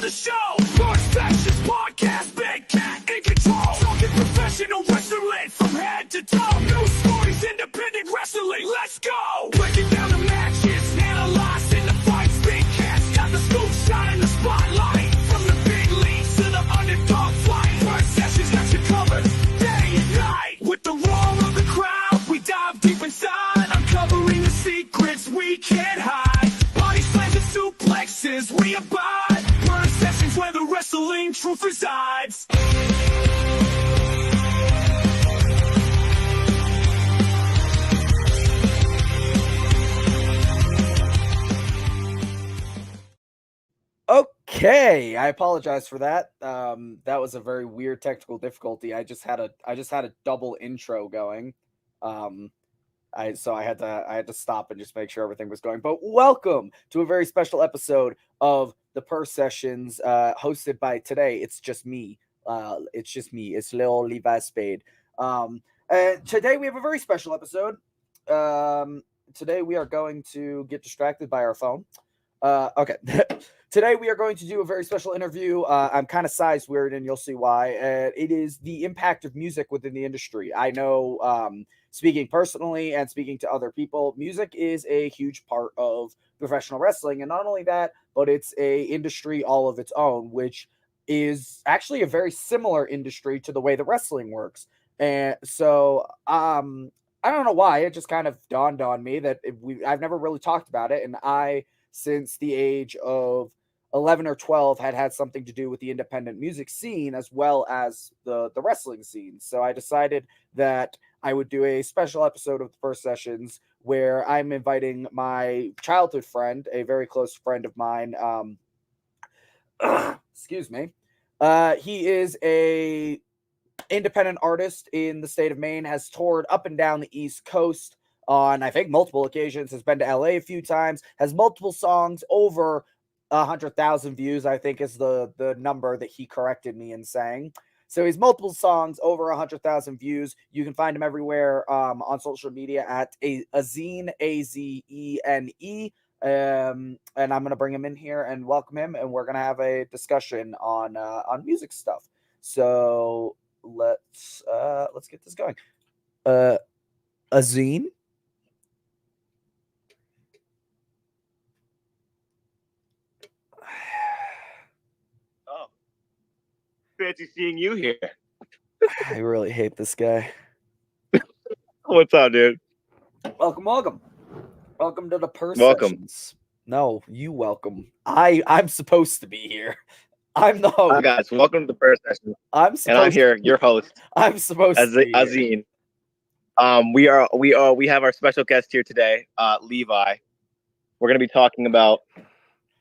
the show. First Sections Podcast, Big Cat in control. Talking professional wrestling from head to toe. News stories, independent wrestling. Let's go. Breaking down the matches, analyzing the fights. Big Cat's got the scoop, shining the spotlight. From the big leagues to the underdog fight. First Sections got you covered day and night. With the roar of the crowd, we dive deep inside, uncovering the secrets we can't hide. Body slams and suplexes, we abide. First Sections where the wrestling truth resides. Okay, I apologize for that. That was a very weird technical difficulty. I just had a double intro going. I had to stop and just make sure everything was going. But welcome to a very special episode of the Purse Sessions, hosted by today. It's just me. It's little Levi Spade. And today we have a very special episode. Today we are going to get distracted by our phone. Okay. Today we are going to do a very special interview. I'm kind of size weird, and you'll see why. It is the impact of music within the industry. I know, speaking personally and speaking to other people, music is a huge part of professional wrestling, and not only that, but it's a industry all of its own, which is actually a very similar industry to the way that wrestling works. And so, I don't know why, it just kind of dawned on me that I've never really talked about it, and since the age of 11 or 12 had something to do with the independent music scene as well as the wrestling scene. So I decided that I would do a special episode of the First Sessions where I'm inviting my childhood friend, a very close friend of mine. Excuse me. He is a independent artist in the state of Maine, has toured up and down the East Coast on, I think, multiple occasions, has been to LA a few times, has multiple songs over 100,000 views, I think is the number that he corrected me in saying. So he's multiple songs over 100,000 views. You can find him everywhere on social media at Azene, Azene. And I'm going to bring him in here and welcome him, and we're going to have a discussion on music stuff. So let's get this going. Azene? Fancy seeing you here. I really hate this guy. What's up, dude? Welcome to the Purse Welcome. Sessions. No, you welcome. I'm supposed to be here. I'm the host. Hi guys, welcome to the First Session. I'm here, your host. I'm supposed to be Azene. We have our special guest here today, Levi. We're gonna be talking about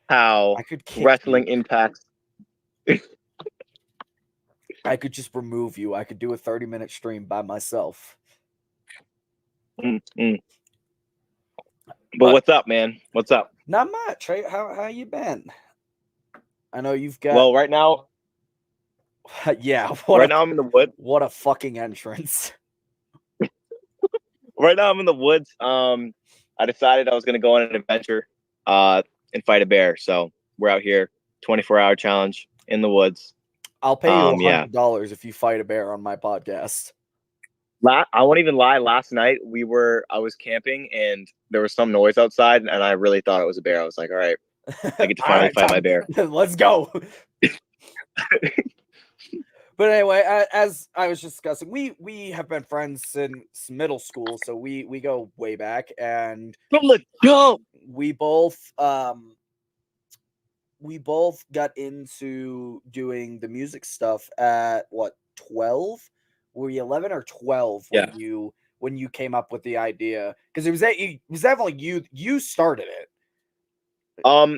how wrestling impacts. I could just remove you. I could do a 30-minute stream by myself. But what's up, man? What's up? Not much. How you been? I know you've got. Well, right now. Yeah. Now I'm in the woods. What a fucking entrance. Right now I'm in the woods. I decided I was gonna go on an adventure, and fight a bear. So we're out here, 24-hour challenge in the woods. I'll pay you $100 if you fight a bear on my podcast. I won't even lie. Last night I was camping and there was some noise outside, and I really thought it was a bear. I was like, all right, I get to finally fight my bear. Let's go. But anyway, as I was just discussing, we have been friends since middle school, so we go way back, and let's go. We both got into doing the music stuff at what, 12? Were you 11 or 12 when you came up with the idea? Because it was definitely you started it.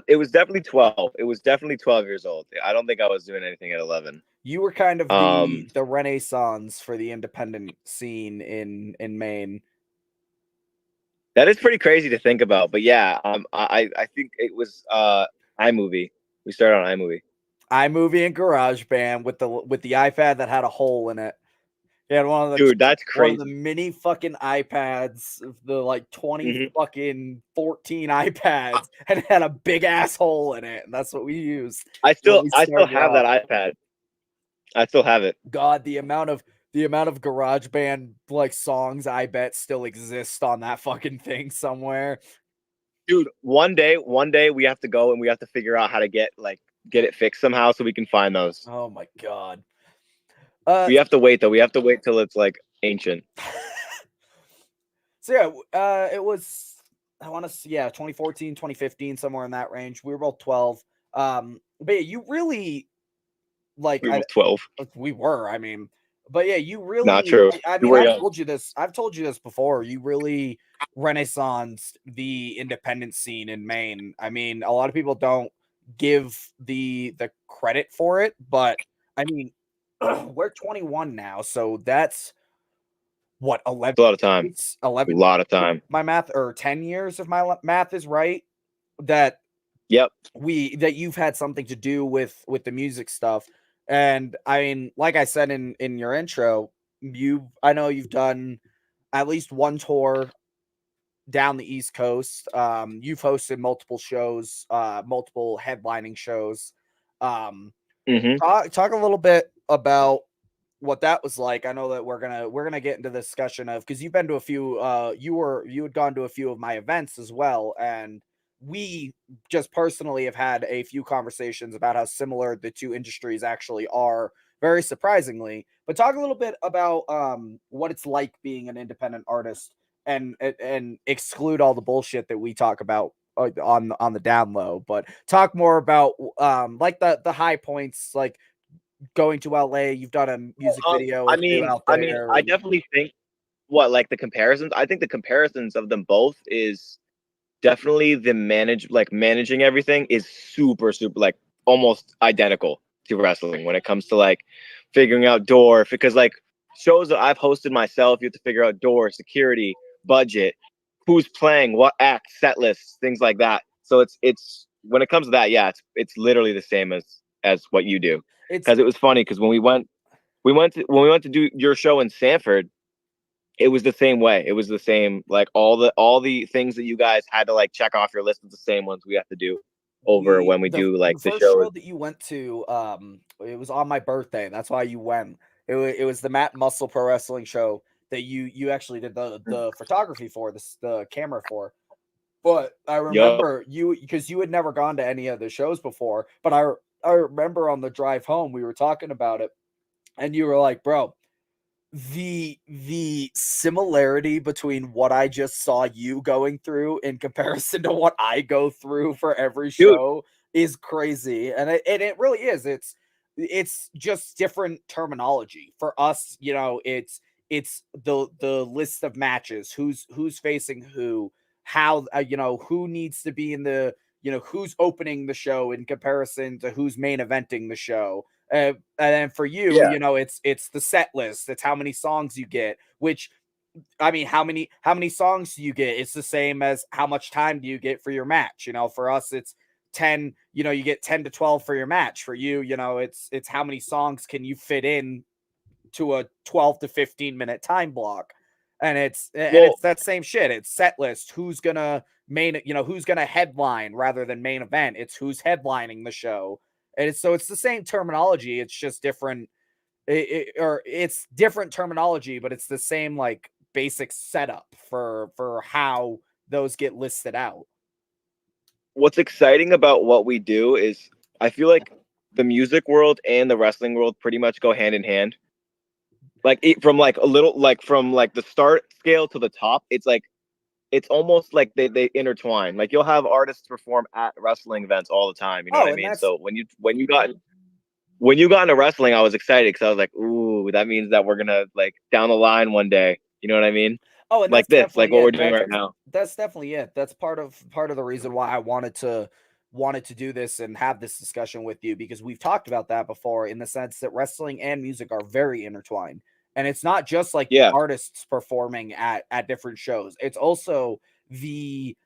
It was definitely 12. It was definitely 12 years old. I don't think I was doing anything at 11. You were kind of the renaissance for the independent scene in Maine. That is pretty crazy to think about, but yeah, I think it was iMovie. We started on iMovie. iMovie and GarageBand with the iPad that had a hole in it. He had one of the Dude, that's one of the crazy. mini fucking iPads, the like 20 Mhm. fucking 14 iPads, and it had a big asshole in it, and that's what we used. I when still we I still started have off. that iPad. I still have it. God, the amount of GarageBand like songs I bet still exist on that fucking thing somewhere. Dude, one day we have to go and we have to figure out how to get it fixed somehow so we can find those. Oh my god. We have to wait though. We have to wait till it's like ancient. So yeah, it was, I want to see, 2014, 2015, somewhere in that range. We were both 12. But yeah, you really like We were 12. we were, I mean, but yeah, you Not really, true. I You mean, were young. I've told you this before. You really renaissanced the independent scene in Maine. I mean, a lot of people don't give the credit for it, but I mean, we're 21 now, so that's what, 11 It's a lot of time. years? A 11 lot of time. my math, or 10 years if my math is right, that Yep. that you've had something to do with the music stuff. And I mean, like I said in your intro, I know you've done at least one tour down the East Coast. You've hosted multiple shows, multiple headlining shows. Um, Hmm. talk a little bit about what that was like. I know that we're gonna get into the discussion of, because you've been to a few, you had gone to a few of my events as well, and we just personally have had a few conversations about how similar the two industries actually are, very surprisingly. But talk a little bit about what it's like being an independent artist, and exclude all the bullshit that we talk about on the down low, but talk more about like the high points, like going to LA. You've done a music video I or two mean, out I mean, there. I definitely think like the comparisons. I think the comparisons of them both is definitely managing everything is super like almost identical to wrestling when it comes to like figuring out door, because like shows that I've hosted myself, you have to figure out door, security, budget, who's playing, what act, set lists, things like that. So it's when it comes to that, yeah, it's literally the same as what you do. It's Because it was funny because when we went to do your show in Sanford, it was the same way. It was the same, like all the things that you guys had to like check off your list is the same ones we have to do over when we do the like the first shows. show that you went to, it was on my birthday. That's why you went. It was the Matt Muscle Pro Wrestling show that you actually did the photography for, the camera for. But I Yup. remember you, because you had never gone to any of the shows before. But I remember on the drive home we were talking about it, and you were like, "Bro, the similarity between what I just saw you going through in comparison to what I go through for every Dude, show is crazy." And it really is. It's just different terminology for us. It's the list of matches, who's facing who, how, who needs to be in the, who's opening the show in comparison to who's main eventing the show. And then for you, yeah. it's the set list. It's how many songs you get. Which, I mean, how many songs do you get? It's the same as how much time do you get for your match. For us, it's 10. You get 10 to 12 for your match. For you, it's how many songs can you fit in to a 12 to 15-minute time block. And Well, it's that same shit. It's set list. Who's gonna headline rather than main event. It's who's headlining the show. And it's the same terminology. It's just different. Or it's different terminology, but it's the same like basic setup for how those get listed out. what's exciting about what we do is I feel like the music world and the wrestling world pretty much go hand in hand. Like from like a little like from like the start scale to the top, it's almost like they intertwine. Like you'll have artists perform at wrestling events all the time. You know what Oh, I and mean? that's So when you got into wrestling, I was excited because I was like, ooh, that means that we're gonna like down the line one day. You know what I mean? Oh, and Like that's this, like definitely what we're it. doing right now. That's definitely it. That's part of the reason why I wanted to do this and have this discussion with you, because we've talked about that before, in the sense that wrestling and music are very intertwined. And it's not just like the Yeah. artists performing at different shows. It's also the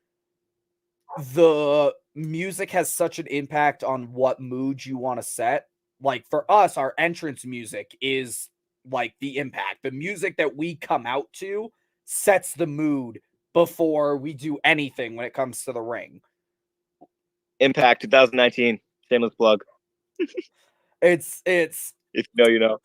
music has such an impact on what mood you want to set. Like for us, our entrance music is like the impact. The music that we come out to sets the mood before we do anything when it comes to the ring. Impact 2019. Shameless plug. It's If you know, you know.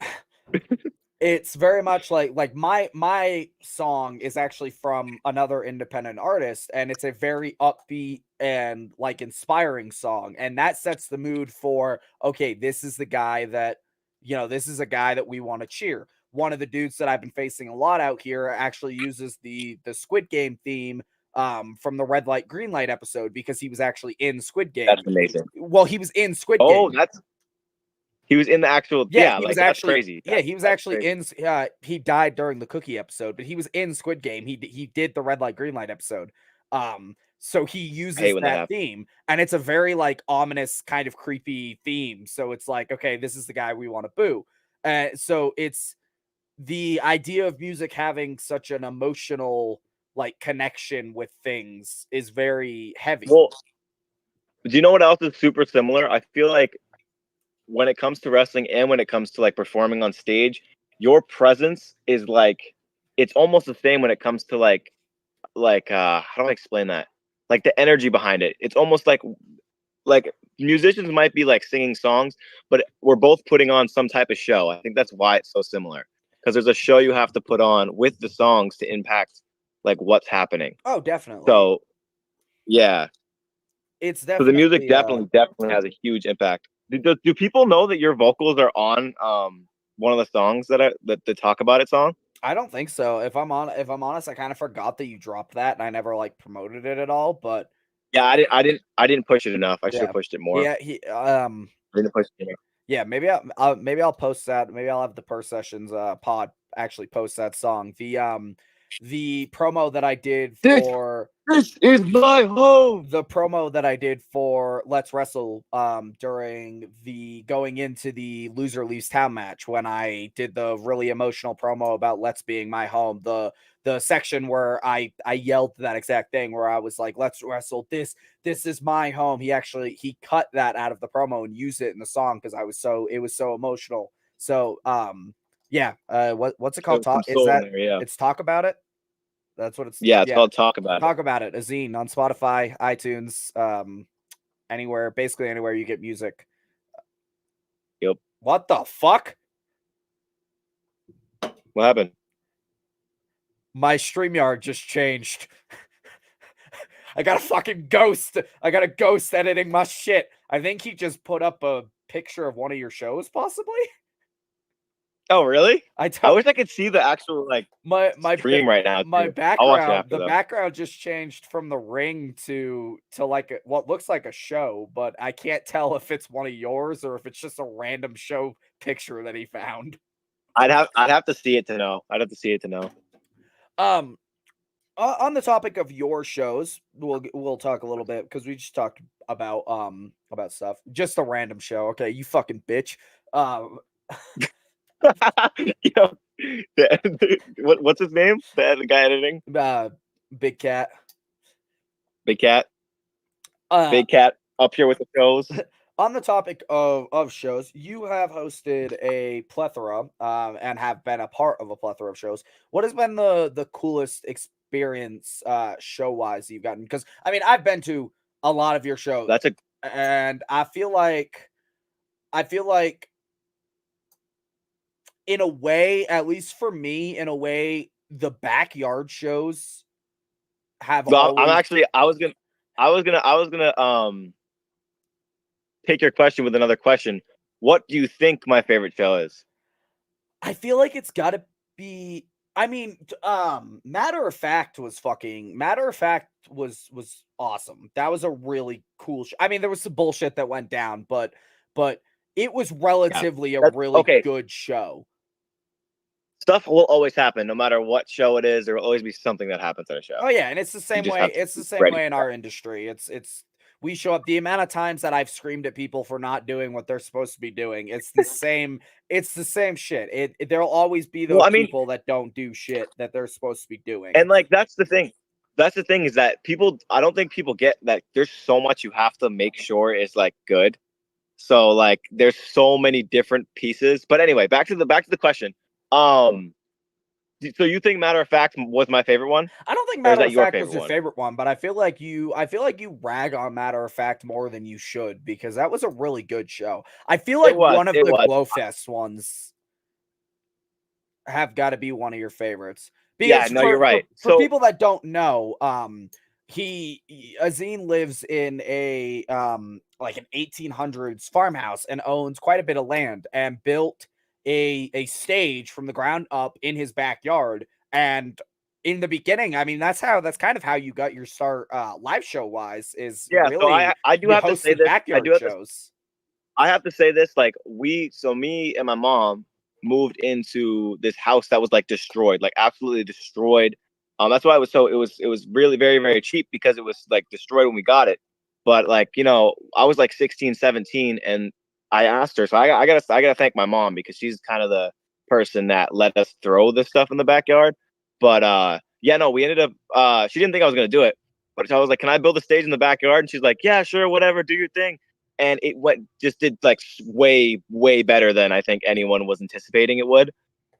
it's very much like my song is actually from another independent artist, and it's a very upbeat and like inspiring song, and that sets the mood for, okay, this is the guy that, this is a guy that we want to cheer. One of the dudes that I've been facing a lot out here actually uses the Squid Game theme from the red light green light episode, because he was actually in Squid Game. That's amazing. Well, he was in Squid Oh, Game. he was in the actual. Yeah, Yeah, like that's crazy. Yeah, he was That's actually crazy. in. He died during the cookie episode, but he was in Squid Game. He did the red light green light episode. So he I hate uses when that that happens. theme, and it's a very like ominous kind of creepy theme. So it's like, okay, this is the guy we want to boo. So it's the idea of music having such an emotional like connection with things is very heavy. Well, do you know what else is super similar? I feel like when it comes to wrestling and when it comes to like performing on stage, your presence is like, it's almost the same when it comes to like how do I explain that? Like the energy behind it. It's almost like musicians might be like singing songs, but we're both putting on some type of show. I think that's why it's so similar, because there's a show you have to put on with the songs to impact like what's happening. Oh, definitely. So yeah, it's so definitely the music definitely has a huge impact. Do people know that your vocals are on one of the songs that the Talk About It song? I don't think so. If I'm honest, I kind of forgot that you dropped that, and I never like promoted it at all. But Yeah, I didn't push it enough. I should have yeah, pushed it more. yeah, I didn't push it enough. yeah. Maybe I'll post that. Maybe I'll have the Per Sessions pod actually post that song. The promo that I did for This is my home. the promo that I did for Let's Wrestle during the going into the Loser Leaves Town match, when I did the really emotional promo about Let's being my home, the section where I yelled that exact thing, where I was like, let's wrestle, this is my home. He cut that out of the promo and used it in the song because it was so emotional. So yeah, what's it called? It's Talk About It? That's what it's. Yeah, it's called Talk About It. Talk About It. A zine on Spotify, iTunes, anywhere, basically anywhere you get music. Yep. What the fuck? What happened? My StreamYard just changed. I got a fucking ghost. I got a ghost editing my shit. I think he just put up a picture of one of your shows, possibly. Oh, really? I wish I could see the actual like my stream right now. My background, I'll watch it after, the background just changed from the ring to like what looks like a show, but I can't tell if it's one of yours or if it's just a random show picture that he found. I'd have to see it to know. I'd have to see it to know. On the topic of your shows, we'll talk a little bit, because we just talked about stuff. Just a random show. Okay, you fucking bitch. What's his name? The guy editing? Big Cat. Big Cat. Big Cat up here with the shows. On the topic of shows, you have hosted a plethora and have been a part of a plethora of shows. What has been the coolest experience show wise you've gotten? Because I mean, I've been to a lot of your shows. And I feel like in a way, at least for me, in a way, the backyard shows have. Well, I was gonna take your question with another question. What do you think my favorite show is? I feel like it's got to be. I mean, Matter of Fact was awesome. That was a really cool show. I mean, there was some bullshit that went down, but it was relatively a really good show. Stuff will always happen, no matter what show it is. There will always be something that happens at a show. Oh yeah, and it's the same way. It's the same way in our industry. It's we show up. The amount of times that I've screamed at people for not doing what they're supposed to be doing, it's the same. It's the same shit. There'll always be those people that don't do shit that they're supposed to be doing. And like that's the thing. That's the thing, is that I don't think people get that there's so much you have to make sure is like good. So like there's so many different pieces. But anyway, back to the question. So you think Matter of Fact was my favorite one, I don't think or is Matter that of your Fact favorite was your one? favorite one, but I feel like you rag on Matter of Fact more than you should because that was a really good show. I feel like one of It the was. Glowfest ones have got to be one of your favorites Yeah, because no, you're right. for So people that don't know, Azine lives in a like an 1800s farmhouse and owns quite a bit of land and built a stage from the ground up in his backyard. And in the beginning, I mean, that's kind of how you got your start live show wise, is yeah, so really I do you have to say hosting this. backyard shows. I have to say this. Like me and my mom moved into this house that was like destroyed, like absolutely destroyed. That's why it was really very, very cheap because it was like destroyed when we got it. But like, I was like 16, 17 and I asked her. So I gotta thank my mom because she's kind of the person that let us throw this stuff in the backyard. But yeah, no, we ended up she didn't think I was gonna do it. But I was like, can I build a stage in the backyard? And she's like, yeah, sure, whatever, do your thing. And it did like way better than I think anyone was anticipating it would.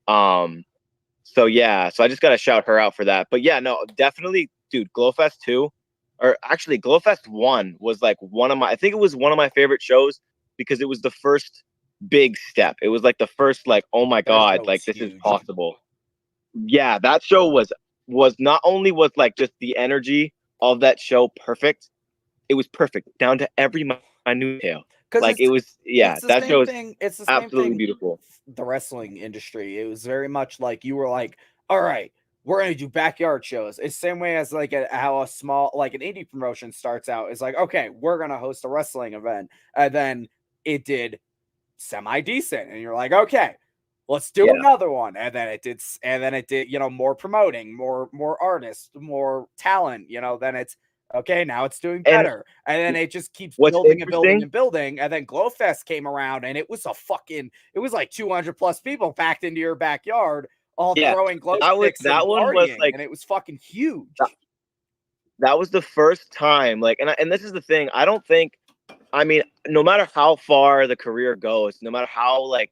So yeah, so I just gotta shout her out for that. But yeah, no, definitely, dude, Glowfest 2, or actually Glowfest 1 was like I think it was one of my favorite shows because it was the first big step. It was like the first like, oh my That god, show was like this is huge. possible. Yeah, that show was not only was like just the energy of that show perfect, it was perfect down to every minute detail. Because Like it was, yeah, it's the that show same is thing. It's the same absolutely thing. beautiful. The wrestling industry. It was very much like you were like, all right, we're gonna do backyard shows. It's the same way as like how a small like an indie promotion starts out. It's like, okay, we're gonna host a wrestling event, and then it did semi decent, and you're like, okay, let's do Yeah, another one, and then it did, more promoting, more artists, more talent. Then it's okay, now it's doing and better, and then it just keeps what's building and building interesting, and building, and then Glowfest came around, and it was it was like 200 plus people packed into your backyard, all yeah, throwing glow sticks and that one was partying, like and it was fucking huge. that was the first time. Like, and this is the thing. I don't think. I mean, no matter how far the career goes, no matter how like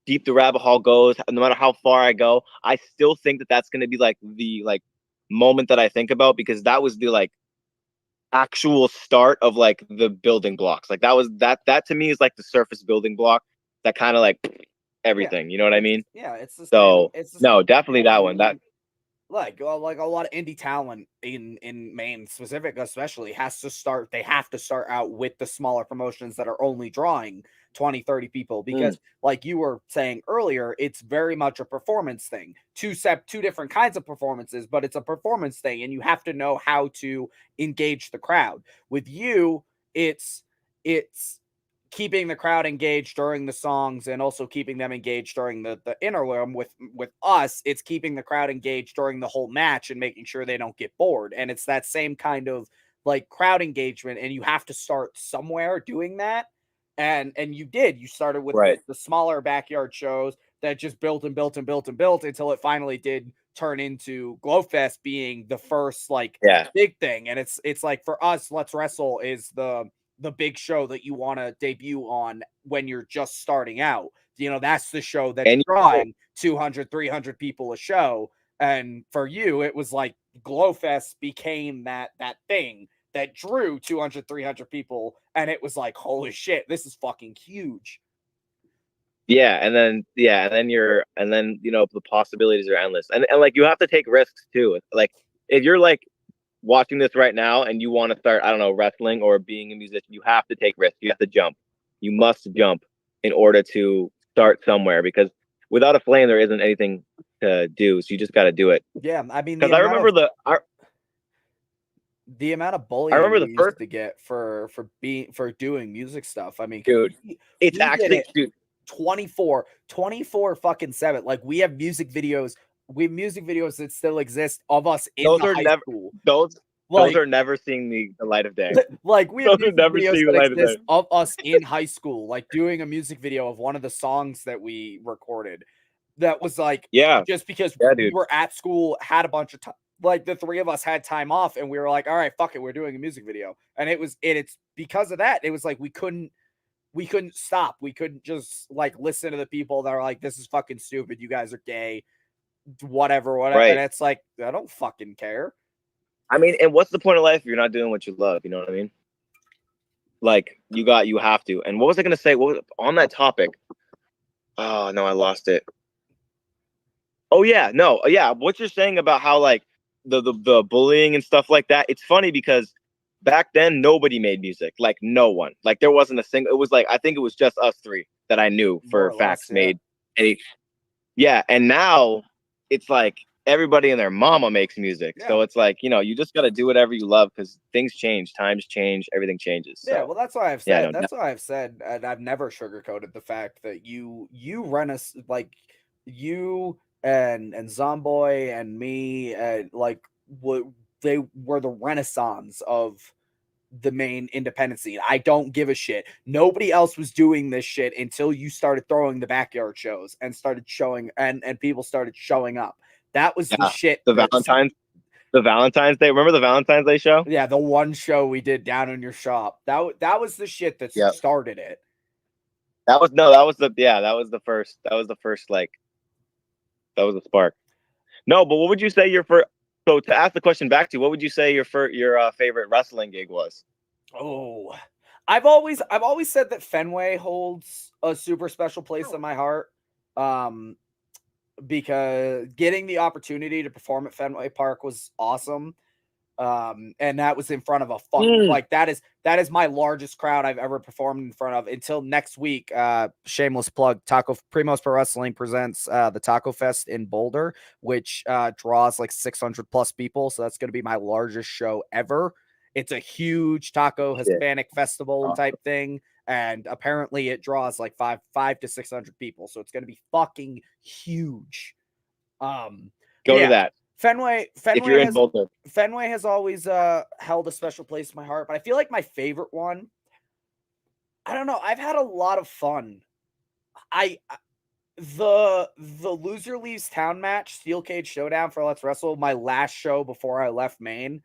deep the rabbit hole goes, no matter how far I go, I still think that that's going to be like the like moment that I think about because that was the like actual start of like the building blocks. Like that to me is like the surface building block that kind of like Yeah, everything. You know what I mean? it's the same. So It's the no, same thing definitely as that one. That you. Like a lot of indie talent in Maine specific especially has to start they have to start out with the smaller promotions that are only drawing 20, 30 people because like you were saying earlier, it's very much a performance thing. Two different kinds of performances, but it's a performance thing and you have to know how to engage the crowd. With you, it's keeping the crowd engaged during the songs and also keeping them engaged during the interim. With us, it's keeping the crowd engaged during the whole match and making sure they don't get bored, and it's that same kind of like crowd engagement, and you have to start somewhere doing that. And you started with right. the smaller backyard shows that just built and built and built and built until it finally did turn into Glowfest being the first like Yeah. big thing. And it's like for us, Let's Wrestle is the big show that you want to debut on when you're just starting out. That's the show that's And drawing 200, 300 people a show. And for you, it was like Glowfest became that thing that drew 200, 300 people. And it was like, holy shit, this is fucking huge. and then the possibilities are endless. And like you have to take risks too. Like if you're like watching this right now and you want to start, I don't know, wrestling or being a musician, you have to take risks. You have to jump. You must jump in order to start somewhere because without a flame, there isn't anything to do. So you just got to do it. Yeah, I mean Because I remember the amount of I bullying remember we the used first to get for doing music stuff. I mean, dude. It's we did actually it dude. 24 fucking 7. Like we have music videos that still exist of us in Those the are high never school. those Like, are never seeing the light of day. like we have Those are music never videos seeing the that light of day. exist of us in high school, like doing a music video of one of the songs that we recorded. That was like, Yeah, just because yeah, we dude. were at school, had a bunch of time, like the three of us had time off, and we were like, all right, fuck it, we're doing a music video. And it's because of that. It was like we couldn't we couldn't stop. We couldn't just like listen to the people that are like, this is fucking stupid. You guys are gay, whatever. Right. And it's like, I don't fucking care. I mean, and what's the point of life if you're not doing what you love? You know what I mean? Like you have to. And what was I gonna say? What was on that topic? Oh no, I lost it. Oh yeah, no, yeah. What you're saying about how like the bullying and stuff like that? It's funny because back then nobody made music. Like no one. Like there wasn't a single. It was like I think it was just us three that I knew for facts made. Yeah, and now it's like everybody and their mama makes music. Yeah. So it's like, you know, you just got to do whatever you love because things change, times change, everything changes. So, yeah, well, that's why I've said. That's why I've said, and I've never sugarcoated the fact that you run us like you and Zomboy and me and like they were the renaissance of the Maine independent scene. I don't give a shit. Nobody else was doing this shit until you started throwing the backyard shows and started showing and people started showing up. That was the shit. The Valentine's Day. Remember the Valentine's Day show? Yeah, the one show we did down in your shop. That was the shit that started it. That was the spark. No, but what would you say your first? So to ask the question back to you, what would you say your favorite wrestling gig was? Oh, I've always said that Fenway holds a super special place in my heart. Because getting the opportunity to perform at Fenway Park was awesome. And that was in front of a like that is my largest crowd I've ever performed in front of until next week. Shameless plug, Primos Pro Wrestling presents the Taco Fest in Boulder, which draws like 600 plus people. So that's going to be my largest show ever. It's a huge taco Hispanic festival type thing. And apparently it draws like 500 to 600 people. So it's going to be fucking huge. Go to that. Fenway has always held a special place in my heart, but I feel like my favorite one, I don't know, I've had a lot of fun. The Loser Leaves Town match, Steel Cage Showdown for Let's Wrestle, my last show before I left Maine,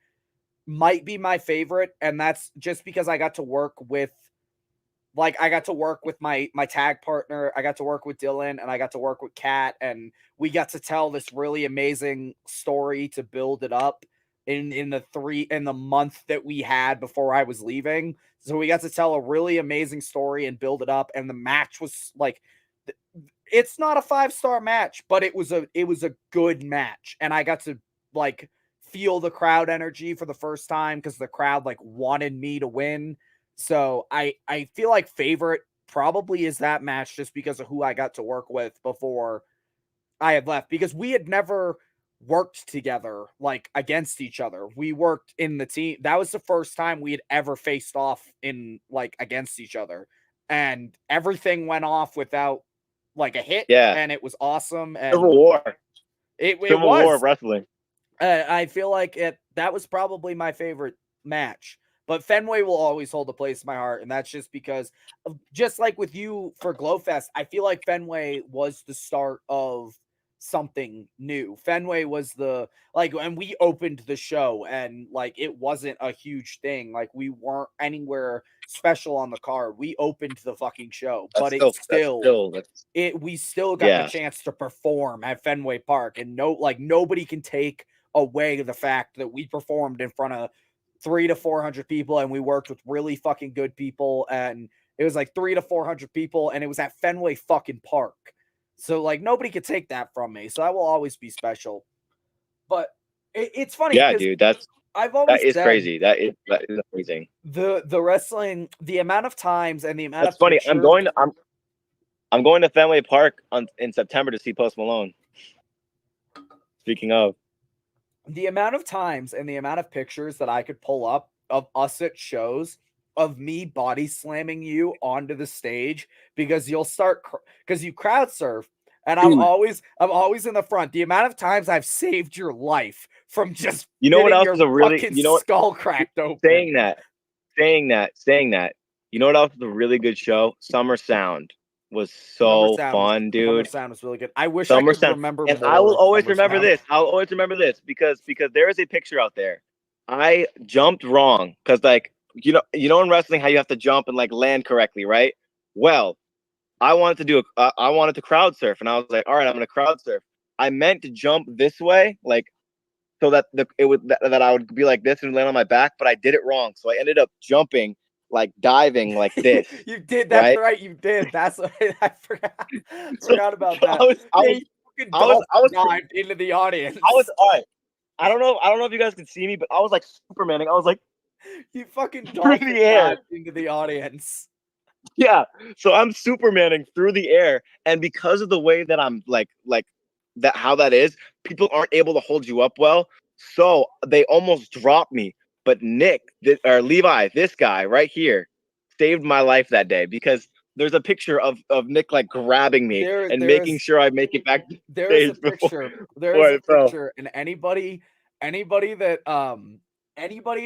might be my favorite, and that's just because I got to work with my tag partner. I got to work with Dylan and I got to work with Kat, and we got to tell this really amazing story to build it up in the month that we had before I was leaving. So we got to tell a really amazing story and build it up. And the match was like, it's not a 5-star match, but it was a good match. And I got to like feel the crowd energy for the first time because the crowd like wanted me to win. So I feel like favorite probably is that match just because of who I got to work with before I had left, because we had never worked together like against each other. We worked in the team. That was the first time we had ever faced off in like against each other, and everything went off without like a hit. Yeah. And it was awesome. And Civil War. It Civil was War of wrestling. I feel like that was probably my favorite match. But Fenway will always hold a place in my heart, and that's just because, just like with you for Glowfest, I feel like Fenway was the start of something new. Fenway was and we opened the show, and like it wasn't a huge thing. Like we weren't anywhere special on the card. We opened the fucking show, but we still got the chance to perform at Fenway Park, and nobody can take away the fact that we performed in front of 300 to 400 people, and we worked with really fucking good people, and it was like 300 to 400 people, and it was at Fenway fucking Park. So like nobody could take that from me. So I will always be special. But it's funny. Yeah, dude, that is crazy. That is amazing. The wrestling, the amount of times and the amount That's funny. I'm going to Fenway Park in September to see Post Malone. Speaking of, the amount of times and the amount of pictures that I could pull up of us at shows of me body slamming you onto the stage because you crowd surf, and I'm always in the front. The amount of times I've saved your life from just what else is a really skull cracked open. Saying that. You know what else is a really good show? Summer Sound was so fun, dude. Summer Sound was really good. I wish I could remember. And I will always remember this. I'll always remember this because there is a picture out there. I jumped wrong because like you know in wrestling how you have to jump and like land correctly, right? Well, I wanted to crowd surf, and I was like, all right, I'm gonna crowd surf. I meant to jump this way, like so that that I would be like this and land on my back, but I did it wrong. So I ended up jumping, like diving like this. You did. That's Right? right. You did. That's what I forgot. So, Forgot about so that. I was, I Yeah, was, you fucking I was, I was, dived into the audience. I was, all right. I don't know if you guys can see me, but I was like Supermaning. I was like You fucking through dolphin the air. dived into the audience. Yeah. So I'm Supermaning through the air, and because of the way that I'm like that, how that is, people aren't able to hold you up well. So they almost dropped me. But or Levi, this guy right here, saved my life that day because there's a picture of Nick like grabbing me and making sure I make it back to There is a stage picture. There before is I a fell. picture, and anybody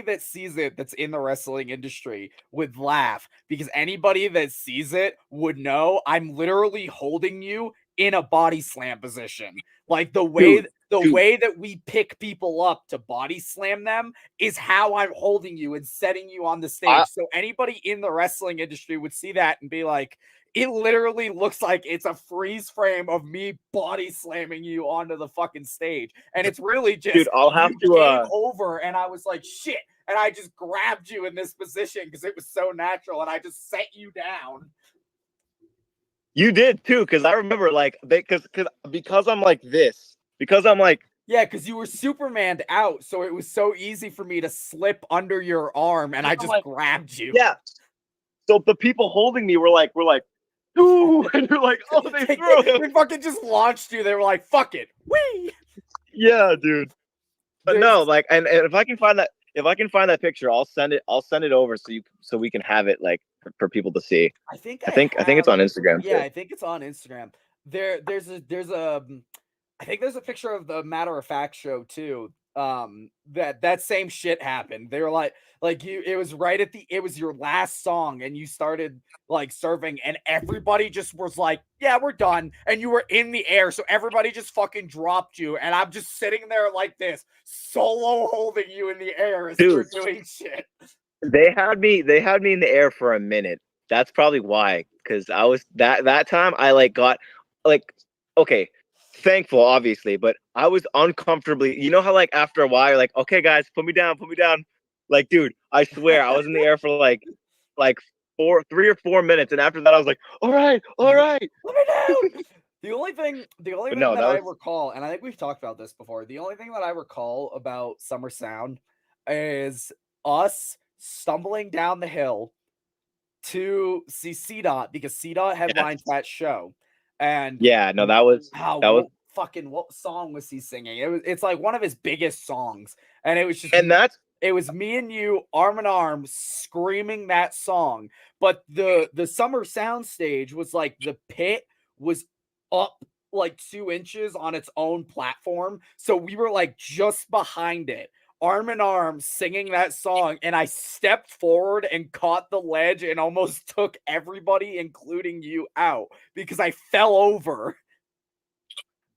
that sees it that's in the wrestling industry would laugh because anybody that sees it would know I'm literally holding you in a body slam position. Like the way Dude. way that we pick people up to body slam them is how I'm holding you and setting you on the stage. So anybody in the wrestling industry would see that and be like, it literally looks like it's a freeze frame of me body slamming you onto the fucking stage. And it's really just, Dude, I'll have you to came over and I was like, shit. And I just grabbed you in this position because it was so natural and I just set you down. You did too, because I remember like because I'm like this, because I'm like, yeah, because you were Supermaned out, so it was so easy for me to slip under your arm and I just grabbed you. Yeah. So the people holding me were like, ooh, and you're like, oh, they threw him. They fucking just launched you. They were like, fuck it. Whee! Yeah, dude. But no, like, and if I can find that picture, I'll send it over so we can have it like for people to see. I think it's on Instagram. Yeah, too. I think it's on Instagram. There's I think there's a picture of the Matter of Fact show too. That same shit happened. They were like it was it was your last song and you started like surfing and everybody just was like, yeah, we're done. And you were in the air. So everybody just fucking dropped you. And I'm just sitting there like this, solo holding you in the air as you're doing shit. They had me in the air for a minute. That's probably why. Cause I was that time I like got like, okay, thankful obviously, but I was uncomfortably, you know how like after a while you're like, okay guys, put me down. Like, dude, I swear I was in the air for like 3 or 4 minutes, and after that I was like, all right, let me down. The only thing that I recall, and I think we've talked about this before, the only thing that I recall about Summer Sound is us stumbling down the hill to see C-Dot because C-Dot headlined that show. And yeah, no, that was what song was he singing? It's like one of his biggest songs, and it was just it was me and you arm in arm screaming that song. But the Summer Sound stage was like the pit was up like 2 inches on its own platform, so we were like just behind it, arm in arm singing that song, and I stepped forward and caught the ledge and almost took everybody, including you, out because I fell over.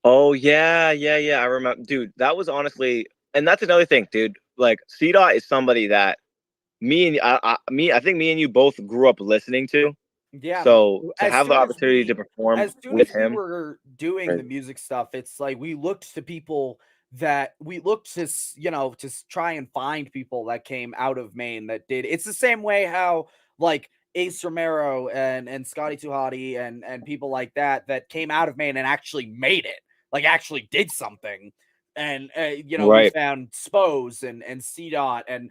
Oh yeah. I remember, dude. That was honestly, and that's another thing, dude. Like C-Dot is somebody that I think me and you both grew up listening to. Yeah. So to have the opportunity to perform as soon with as him, we were doing the music stuff, it's like we looked to people that we looked to, to try and find people that came out of Maine that did. It's the same way how like Ace Romero and Scotty Tuhati and people like that came out of Maine and actually made it, like actually did something. And we found Spose and C-Dot, and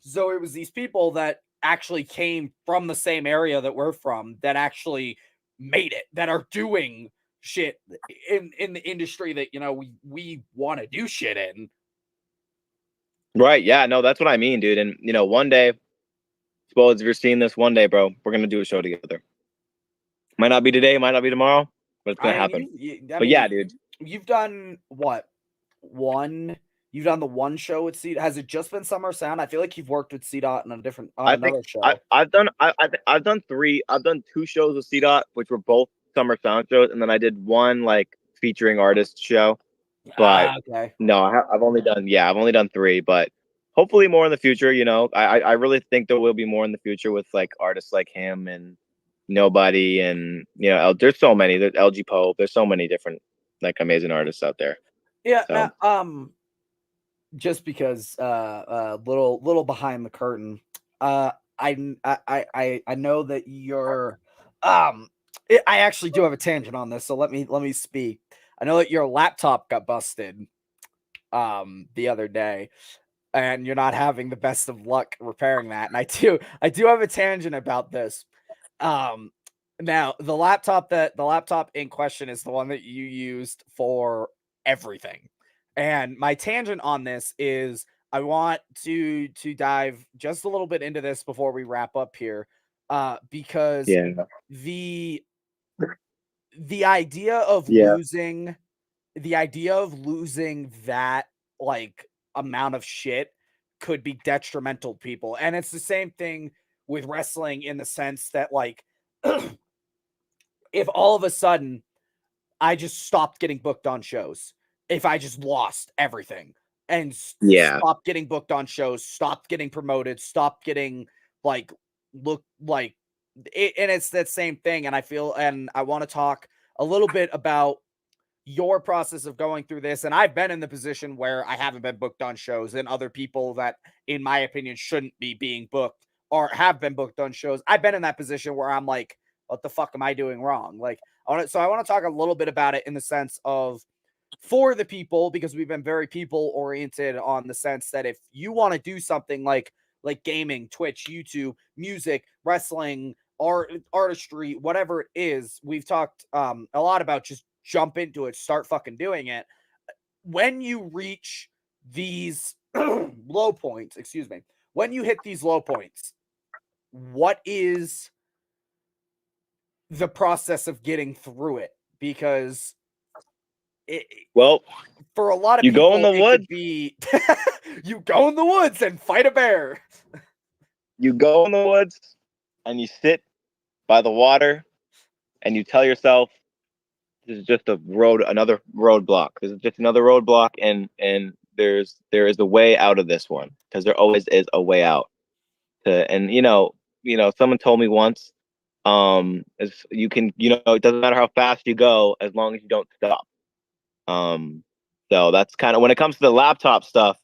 so it was these people that actually came from the same area that we're from that actually made it, that are doing shit in the industry that we want to do shit in. Right? Yeah, no, that's what I mean, dude. And one day, Spades, if you're seeing this, one day, bro, we're gonna do a show together. Might not be today, might not be tomorrow, but it's gonna happen. Yeah, dude, you've done what? You've done the one show with C. Has it just been Summer Sound? I feel like you've worked with C-Dot on another show. I've done 3. I've done 2 shows with C-Dot, which were both Summer Sound shows, and then I did one like featuring artist show. But okay. No, I've only done 3, but hopefully more in the future. I really think there will be more in the future with like artists like him and Nobody, and there's so many. There's LG Pope. There's so many different like amazing artists out there. Yeah. So. Just because little behind the curtain, I know that you're I actually do have a tangent on this, so let me speak. I know that your laptop got busted the other day, and you're not having the best of luck repairing that. And I do have a tangent about this. Now the laptop in question is the one that you used for everything. And my tangent on this is I want to dive just a little bit into this before we wrap up here. Because Yeah. the idea of Yeah. losing that like amount of shit could be detrimental to people. And it's the same thing with wrestling in the sense that like if all of a sudden I just stopped getting booked on shows, if I just lost everything and Yeah. stopped getting booked on shows, stopped getting promoted, stopped getting like look like it, and it's that same thing. And I want to talk a little bit about your process of going through this. And I've been in the position where I haven't been booked on shows, and other people that, in my opinion, shouldn't be being booked or have been booked on shows. I've been in that position where I'm like, what the fuck am I doing wrong? Like, I want to talk a little bit about it in the sense of for the people, because we've been very people oriented on the sense that if you want to do something like gaming, Twitch, YouTube, music, wrestling, art, artistry, whatever it is, we've talked a lot about just jump into it, start fucking doing it. When you reach these low points, when you hit these low points, what is the process of getting through it? Because Well, for a lot of you people, go in the it woods. could be you go in the woods and fight a bear. You go in the woods and you sit by the water and you tell yourself, this is just another roadblock. This is just another roadblock, and there is a way out of this one, because there always is a way out. And someone told me once, as you can, it doesn't matter how fast you go as long as you don't stop. So that's kind of when it comes to the laptop stuff.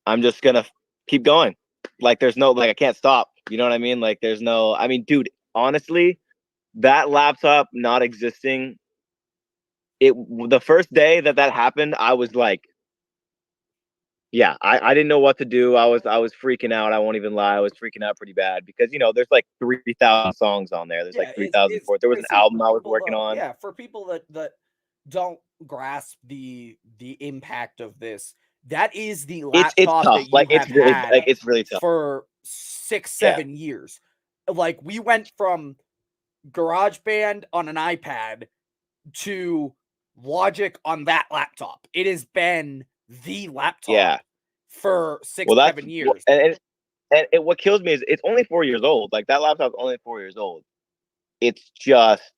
I'm just gonna keep going. Like there's no I can't stop. You know what I mean? Like there's no. I mean, dude, honestly, that laptop not existing, the first day that happened, I was like, yeah, I didn't know what to do. I was freaking out. I won't even lie. I was freaking out pretty bad because there's like 3,000 songs on there. There's like 3,000. There was an album I was working on. Yeah, for people that don't grasp the impact of this, that is the laptop it's tough. that you have had it's really tough for 6-7 years. Like we went from GarageBand on an iPad to Logic on that laptop. It has been the laptop for 6-7 years. And what kills me is it's only 4 years old. Like that laptop's only 4 years old. It's just,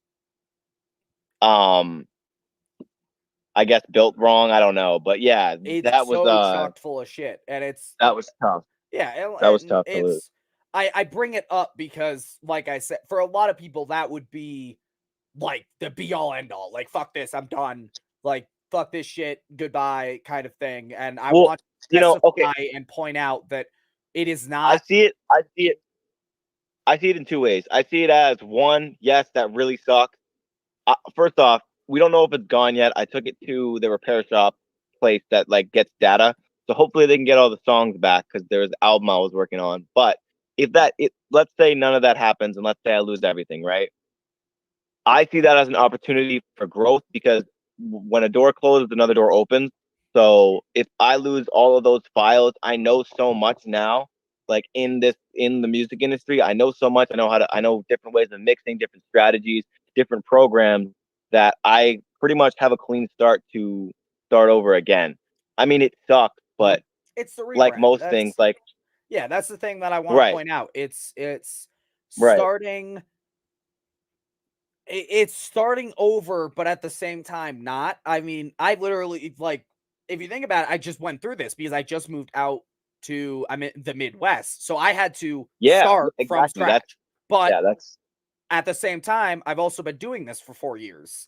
I guess built wrong. I don't know, but yeah, that was chocked full of shit, and that was tough. Yeah, that was tough to lose. I bring it up because, like I said, for a lot of people, that would be like the be all end all. Like, fuck this, I'm done. Like, fuck this shit, goodbye, kind of thing. And I want to specify and point out that it is not. I see it in two ways. I see it as one, yes, that really sucks. First off, we don't know if it's gone yet. I took it to the repair shop place that like gets data, so hopefully they can get all the songs back because there's an album I was working on. But if let's say none of that happens, and let's say I lose everything, right? I see that as an opportunity for growth, because when a door closes, another door opens. So if I lose all of those files, I know so much now. Like in the music industry, I know so much. I know different ways of mixing, different strategies, different programs, that I pretty much have a clean start to start over again. I mean, it sucks, but it's the rebrand. Like most things, like yeah, that's the thing that I want to point out. It's starting. It's starting over, but at the same time, not. I mean, I literally, like, if you think about it, I just went through this because I just moved out to, I'm in the Midwest. So I had to start from scratch. But at the same time, I've also been doing this for 4 years.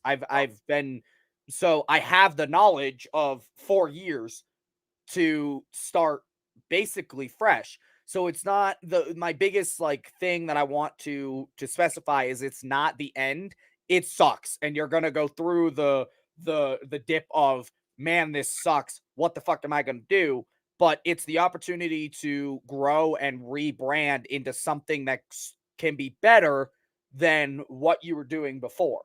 So I have the knowledge of 4 years to start basically fresh. So it's not my biggest like thing that I want to specify is it's not the end. It sucks, and you're gonna go through the dip of, man, this sucks. What the fuck am I gonna do? But it's the opportunity to grow and rebrand into something that can be better than what you were doing before.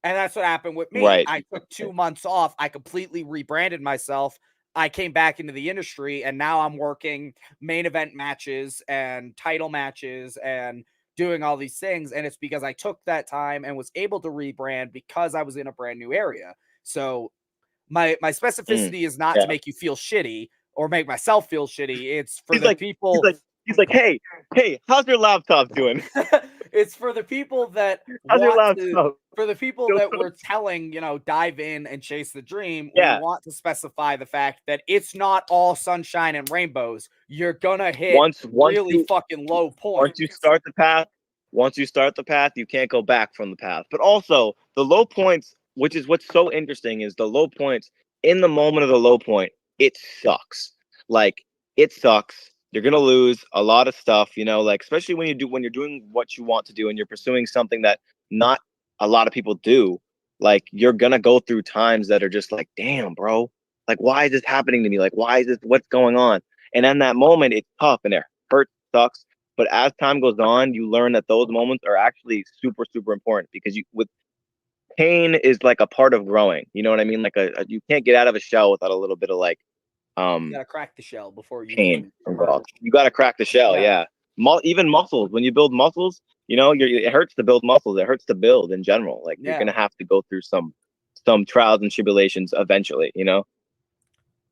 And that's what happened with me. Right. I took 2 months off. I completely rebranded myself. I came back into the industry, and now I'm working main event matches and title matches and doing all these things. And it's because I took that time and was able to rebrand because I was in a brand new area. So my specificity is not yeah. to make you feel shitty or make myself feel shitty. It's for He's the like, people. he's like, hey, how's your laptop doing? It's for the people that How's your want to, laptop? for the people that we're telling, dive in and chase the dream. Yeah. We want to specify the fact that it's not all sunshine and rainbows. You're gonna hit really fucking low points. Once you start the path, you can't go back from the path. But also the low points, which is what's so interesting, is the low points. In the moment of the low point, it sucks. Like, it sucks. You're gonna lose a lot of stuff, like, especially when you're doing what you want to do and you're pursuing something that not a lot of people do. Like, you're gonna go through times that are just like, damn, bro, like, why is this happening to me? Like, what's going on? And in that moment, it's tough and it hurts, sucks. But as time goes on, you learn that those moments are actually super, super important, because pain is like a part of growing. You know what I mean? Like you can't get out of a shell without a little bit of like you gotta crack the shell before you pain involved. You gotta crack the shell. Yeah. Even muscles. When you build muscles, it hurts to build muscles. It hurts to build in general. Like, you're gonna have to go through some trials and tribulations eventually.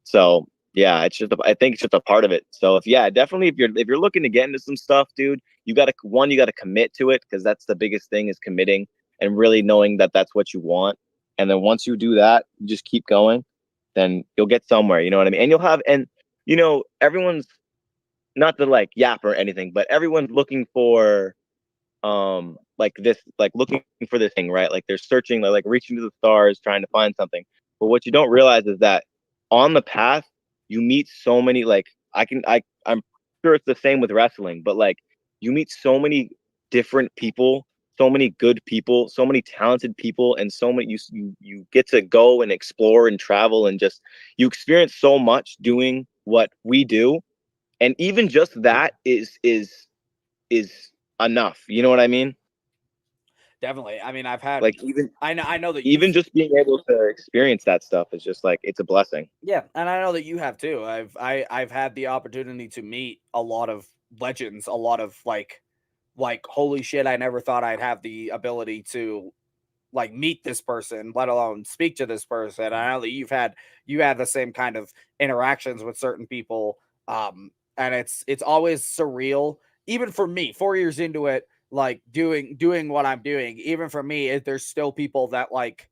So yeah, I think it's just a part of it. So definitely if you're looking to get into some stuff, dude, you gotta commit to it, because that's the biggest thing, is committing and really knowing that that's what you want. And then once you do that, you just keep going, then you'll get somewhere. You know what I mean? And you'll have, and everyone's, not to like yap or anything, but everyone's looking for looking for this thing, right? Like, they're searching, they're like reaching to the stars, trying to find something. But what you don't realize is that on the path, you meet so many, like, I'm sure it's the same with wrestling, but like, you meet so many different people, so many good people, so many talented people, and so many, you get to go and explore and travel, and just, you experience so much doing what we do. And even just that is enough. You know what I mean? Definitely. I mean, I've had, Like, even I know that even just being able to experience that stuff is just like, it's a blessing. Yeah, and I know that you have too. I've had the opportunity to meet a lot of legends, a lot of like holy shit, I never thought I'd have the ability to like meet this person, let alone speak to this person. I know that you had the same kind of interactions with certain people. And it's always surreal, even for me, 4 years into it, like doing what I'm doing. Even for me, there's still people that like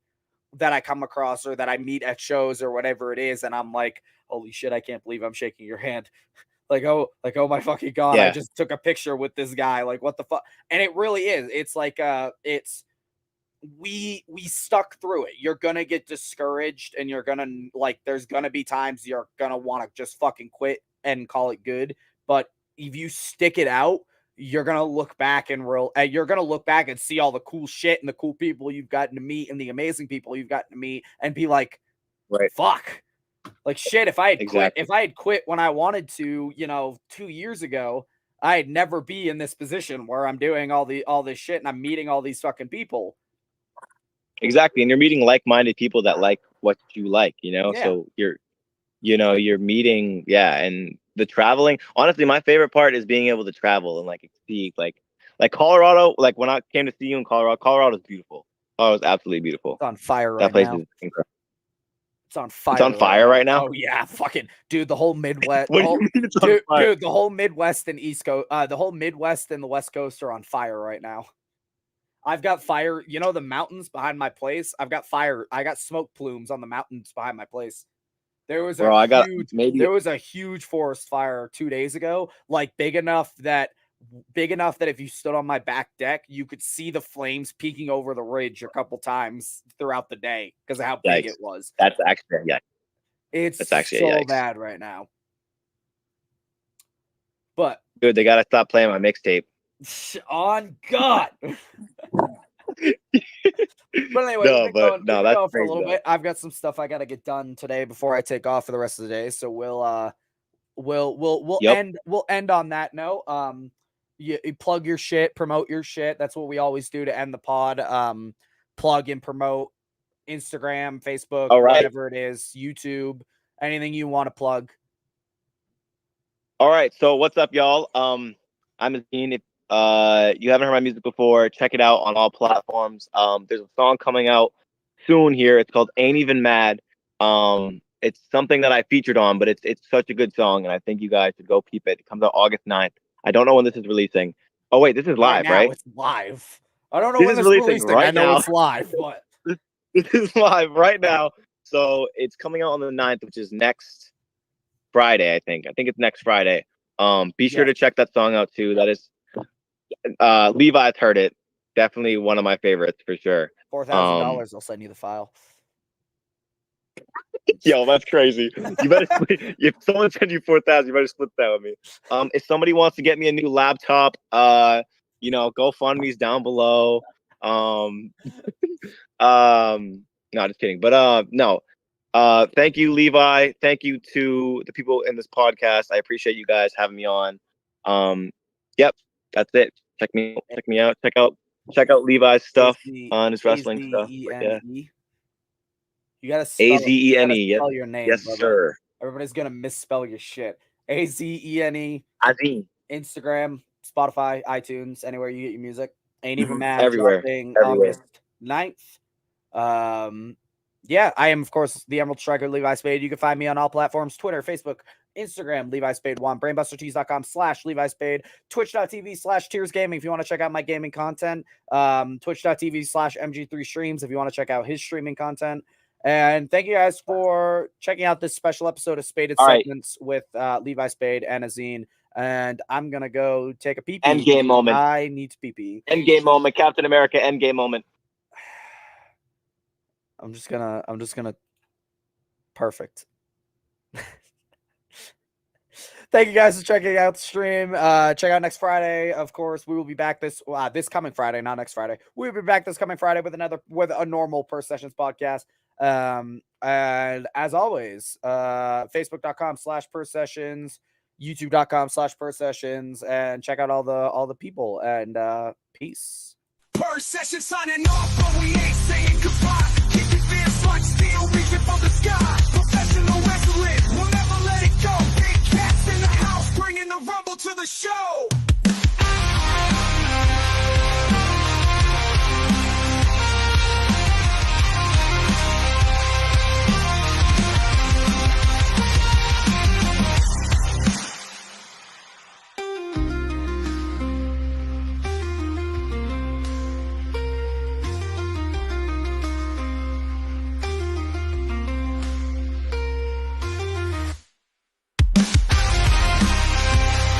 that I come across or that I meet at shows or whatever it is, and I'm like, holy shit, I can't believe I'm shaking your hand. Like, oh my fucking God, I just took a picture with this guy. Like, what the fuck? And it really is. It's like we stuck through it. You're gonna get discouraged, and you're gonna like, there's gonna be times you're gonna want to just fucking quit and call it good. But if you stick it out, you're gonna look back and you're gonna look back and see all the cool shit and the cool people you've gotten to meet and the amazing people you've gotten to meet, and be like, right, fuck, like shit. If I had quit when I wanted to, 2 years ago, I'd never be in this position where I'm doing all this shit and I'm meeting all these fucking people. Exactly. And you're meeting like-minded people that like what you like, so you're meeting, and the traveling. Honestly, my favorite part is being able to travel and like see, like Colorado. Like, when I came to see you in Colorado is beautiful. Colorado is absolutely beautiful. It's on fire right now. That place now. is incredible. It's on fire. It's on fire right now. Oh yeah, fucking dude. The whole Midwest. What do you mean it's on fire? Dude, the whole Midwest and East Coast. The whole Midwest and the West Coast are on fire right now. I've got fire. The mountains behind my place. I've got fire. I got smoke plumes on the mountains behind my place. There was a huge forest fire 2 days ago, like big enough that big enough that if you stood on my back deck, you could see the flames peeking over the ridge a couple times throughout the day because of how big it was. That's actually It's actually so bad right now. But dude, they gotta stop playing my mixtape. On God. But anyway, No, we've been that's going for a crazy, little though. bit. I've got some stuff I got to get done today before I take off for the rest of the day. So we'll end on that note. You plug your shit, promote your shit. That's what we always do to end the pod. Plug and promote Instagram, Facebook, whatever it is, YouTube, anything you want to plug. All right, so what's up, y'all? I'm Azine. If you haven't heard my music before, check it out on all platforms. There's a song coming out soon here. It's called Ain't Even Mad. It's something that I featured on, but it's such a good song, and I think you guys should go peep it. It comes out August 9th. I don't know when this is releasing. Oh wait, this is live, right? It's live. I don't know this when is this is releasing. Right I know now. it's live, but this is live right now. So it's coming out on the 9th, which is next Friday, I think. I think it's next Friday. Be sure to check that song out too. That is Levi's heard it. Definitely one of my favorites for sure. $4,000. I'll send you the file. Yo, that's crazy. You better if someone sends you 4,000, you better split that with me. If somebody wants to get me a new laptop, GoFundMe's down below. No, just kidding. But no. Thank you, Levi. Thank you to the people in this podcast. I appreciate you guys having me on. Yep, that's it. Check me out. Check out Levi's stuff on his wrestling stuff. Yeah. You gotta spell Azene. spell your name. Yes, brother. sir. Everybody's gonna misspell your shit. Azene. Azene. Instagram, Spotify, iTunes, anywhere you get your music. Ain't Even Mad. Everywhere. August 9th. Yeah, I am, of course, the Emerald Striker, Levi Spade. You can find me on all platforms, Twitter, Facebook, Instagram, Levi Spade 1, brainbustertees.com/Levi Spade, twitch.tv/Tears Gaming if you want to check out my gaming content, twitch.tv/MG3 Streams if you want to check out his streaming content. And thank you guys for checking out this special episode of Spaded Segments with Levi Spade and Azene. And I'm going to go take a pee-pee. Endgame moment. I need to pee-pee. Endgame moment. Captain America, endgame moment. I'm just gonna perfect. Thank you guys for checking out the stream. Check out next Friday. Of course, we will be back this coming Friday, not next Friday. We'll be back this coming Friday with a normal Per Sessions podcast. And as always, facebook.com/Per Sessions, youtube.com/Per Sessions, and check out all the people, and peace. Per Session signing off, but we ain't saying goodbye. Keep your fans like steel reaching for the sky. Professional wrestling, we'll never let it go. Big cats in the house, bringing the rumble to the show.